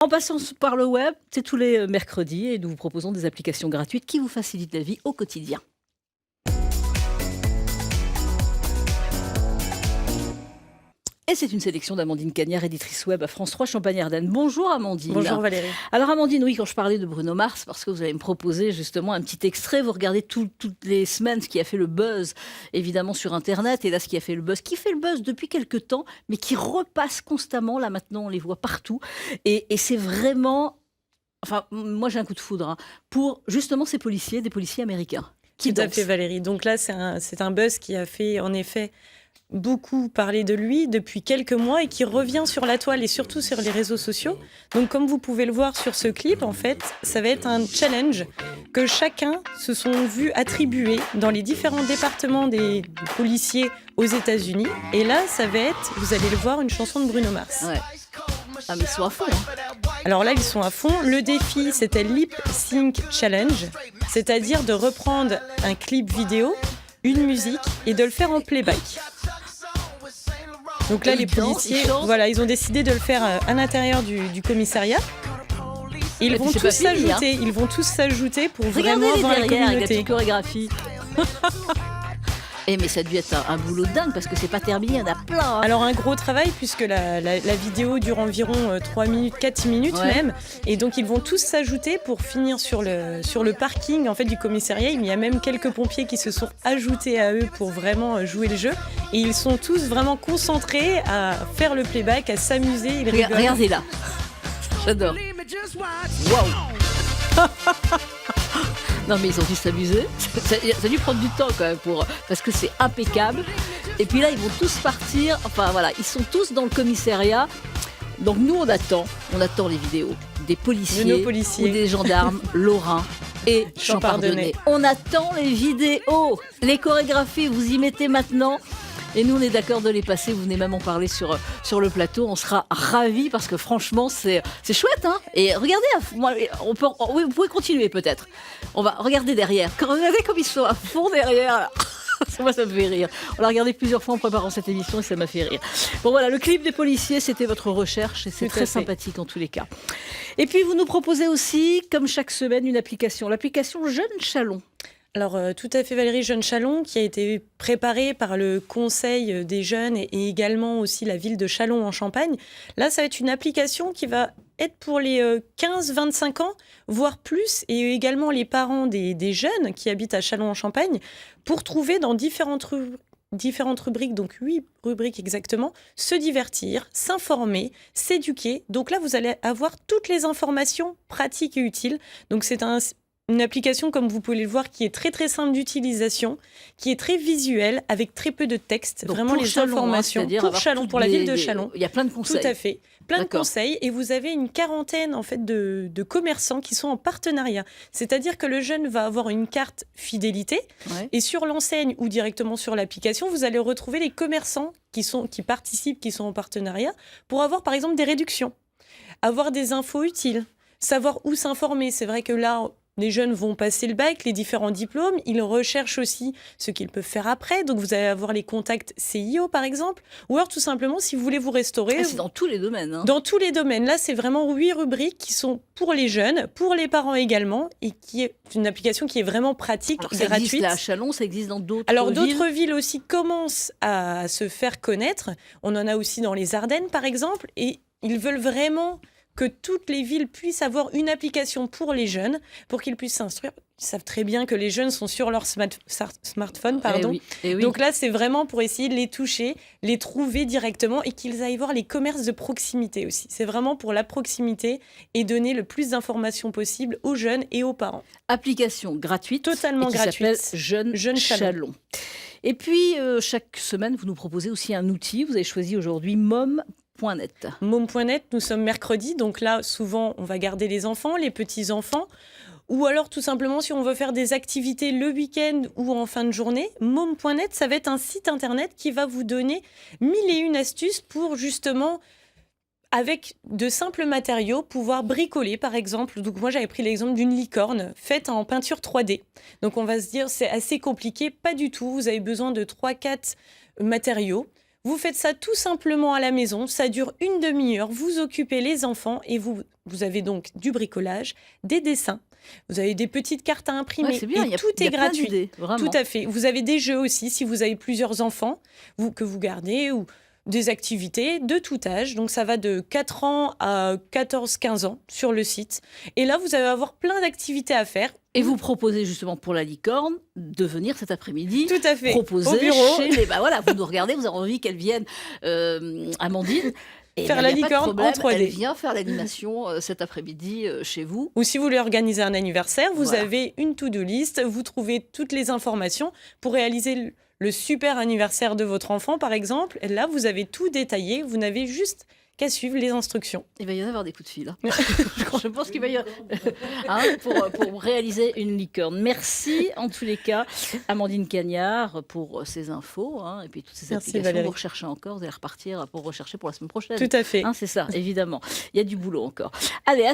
En passant par le web, c'est tous les mercredis et nous vous proposons des applications gratuites qui vous facilitent la vie au quotidien. Et c'est une sélection d'Amandine Cagnard, éditrice web à France 3 Champagne-Ardenne. Bonjour Amandine. Bonjour Valérie. Alors Amandine, oui, quand je parlais de Bruno Mars, parce que vous allez me proposer justement un petit extrait, vous regardez toutes les semaines ce qui a fait le buzz, évidemment sur Internet, et là ce qui a fait le buzz, qui fait le buzz depuis quelques temps, mais qui repasse constamment, là maintenant on les voit partout, et c'est vraiment, enfin moi j'ai un coup de foudre, pour justement ces policiers, des policiers américains. Tout à fait Valérie, donc là c'est un buzz qui a fait en effet beaucoup parler de lui depuis quelques mois et qui revient sur la toile et surtout sur les réseaux sociaux. Donc comme vous pouvez le voir sur ce clip, en fait, ça va être un challenge que chacun se sont vus attribuer dans les différents départements des policiers aux États-Unis. Et là, ça va être, vous allez le voir, une chanson de Bruno Mars. Ouais. Ah mais ils sont à fond. Alors là, ils sont à fond. Le défi, c'était Lip Sync Challenge, c'est-à-dire de reprendre un clip vidéo, une musique et de le faire en playback. Donc là, les policiers, voilà, ils ont décidé de le faire à l'intérieur du commissariat. Ils vont tous s'ajouter, ils vont tous s'ajouter pour vraiment avoir la communauté. La chorégraphie. Mais ça a dû être un boulot dingue parce que c'est pas terminé, il y en a plein. Hein. Alors un gros travail puisque la vidéo dure environ 3 minutes, 4 minutes même. Et donc ils vont tous s'ajouter pour finir sur le parking en fait, du commissariat. Il y a même quelques pompiers qui se sont ajoutés à eux pour vraiment jouer le jeu. Et ils sont tous vraiment concentrés à faire le playback, à s'amuser. Regardez là. J'adore. Waouh. Non mais ils ont dû s'amuser, ça a dû prendre du temps quand même parce que c'est impeccable. Et puis là ils vont tous partir, enfin voilà, ils sont tous dans le commissariat. Donc nous on attend les vidéos des policiers, ou des gendarmes lorrains et champardonnais. On attend les vidéos, les chorégraphies, vous y mettez maintenant. Et nous, on est d'accord de les passer. Vous venez même en parler sur le plateau. On sera ravis parce que franchement, c'est chouette. Hein, et regardez, vous pouvez continuer peut-être. On va regarder derrière. Regardez comme ils sont à fond derrière. Là. Moi, ça me fait rire. On l'a regardé plusieurs fois en préparant cette émission et ça m'a fait rire. Bon, voilà, le clip des policiers, c'était votre recherche et c'est très sympathique en tous les cas. Et puis, vous nous proposez aussi, comme chaque semaine, une application. L'application Jeune Chalon. Alors, tout à fait Valérie, Jeune Chalon, qui a été préparée par le Conseil des jeunes et également aussi la ville de Châlons en Champagne. Là, ça va être une application qui va être pour les 15-25 ans, voire plus, et également les parents des jeunes qui habitent à Châlons en Champagne, pour trouver dans différentes rubriques, donc 8 rubriques exactement, se divertir, s'informer, s'éduquer. Donc là, vous allez avoir toutes les informations pratiques et utiles. Donc c'est une application, comme vous pouvez le voir, qui est très très simple d'utilisation, qui est très visuelle, avec très peu de texte. Donc vraiment les Chalon, informations pour Châlons, pour la ville de Châlons. Il y a plein de conseils. Tout à fait. Plein de conseils. Et vous avez une quarantaine en fait, de commerçants qui sont en partenariat. C'est-à-dire que le jeune va avoir une carte fidélité. Ouais. Et sur l'enseigne ou directement sur l'application, vous allez retrouver les commerçants qui participent, qui sont en partenariat, pour avoir par exemple des réductions, avoir des infos utiles, savoir où s'informer. C'est vrai que là, les jeunes vont passer le bac, les différents diplômes. Ils recherchent aussi ce qu'ils peuvent faire après. Donc, vous allez avoir les contacts CIO, par exemple. Ou alors, tout simplement, si vous voulez vous restaurer... c'est dans tous les domaines. Hein. Dans tous les domaines. Là, c'est vraiment 8 rubriques qui sont pour les jeunes, pour les parents également, et qui est une application qui est vraiment pratique, gratuite. Ça existe là à Châlons, ça existe dans d'autres villes. Alors, d'autres villes aussi commencent à se faire connaître. On en a aussi dans les Ardennes, par exemple. Et ils veulent vraiment que toutes les villes puissent avoir une application pour les jeunes, pour qu'ils puissent s'instruire. Ils savent très bien que les jeunes sont sur leur smartphone. Eh oui. Donc là, c'est vraiment pour essayer de les toucher, les trouver directement et qu'ils aillent voir les commerces de proximité aussi. C'est vraiment pour la proximité et donner le plus d'informations possible aux jeunes et aux parents. Application gratuite. Totalement gratuite. Qui s'appelle Jeune Chalon. Et puis, chaque semaine, vous nous proposez aussi un outil. Vous avez choisi aujourd'hui Mom.net. Mom.net, nous sommes mercredi, donc là, souvent, on va garder les enfants, les petits-enfants, ou alors tout simplement, si on veut faire des activités le week-end ou en fin de journée, Mom.net, ça va être un site internet qui va vous donner 1001 astuces pour justement, avec de simples matériaux, pouvoir bricoler, par exemple. Donc moi, j'avais pris l'exemple d'une licorne faite en peinture 3D. Donc on va se dire, c'est assez compliqué, pas du tout. Vous avez besoin de 3-4 matériaux. Vous faites ça tout simplement à la maison, ça dure une demi-heure, vous occupez les enfants et vous avez donc du bricolage, des dessins, vous avez des petites cartes à imprimer c'est bien, et tout est plein gratuit. d'idées, vraiment. Tout à fait. Vous avez des jeux aussi si vous avez plusieurs enfants que vous gardez ou des activités de tout âge. Donc ça va de 4 ans à 14-15 ans sur le site. Et là, vous allez avoir plein d'activités à faire. Et vous proposez justement pour la licorne de venir cet après-midi. Tout à fait. Proposer au bureau. chez les... voilà, vous nous regardez, vous avez envie qu'elle vienne, Amandine. Et faire ben, la y a pas de licorne en problème, 3D. Elle vient faire l'animation cet après-midi chez vous. Ou si vous voulez organiser un anniversaire, vous Voilà. avez une to-do list, vous trouvez toutes les informations pour réaliser le super anniversaire de votre enfant, par exemple. Et là, vous avez tout détaillé, vous n'avez juste qu'à suivre les instructions. Il va y en avoir des coups de fil. Hein. Je pense qu'il va y avoir... pour réaliser une licorne. Merci en tous les cas, Amandine Cagnard, pour ces infos. Et puis toutes ces Merci, applications. Valérie. Vous recherchez encore, vous allez repartir pour rechercher pour la semaine prochaine. Tout à fait. C'est ça, évidemment. Il y a du boulot encore. Allez,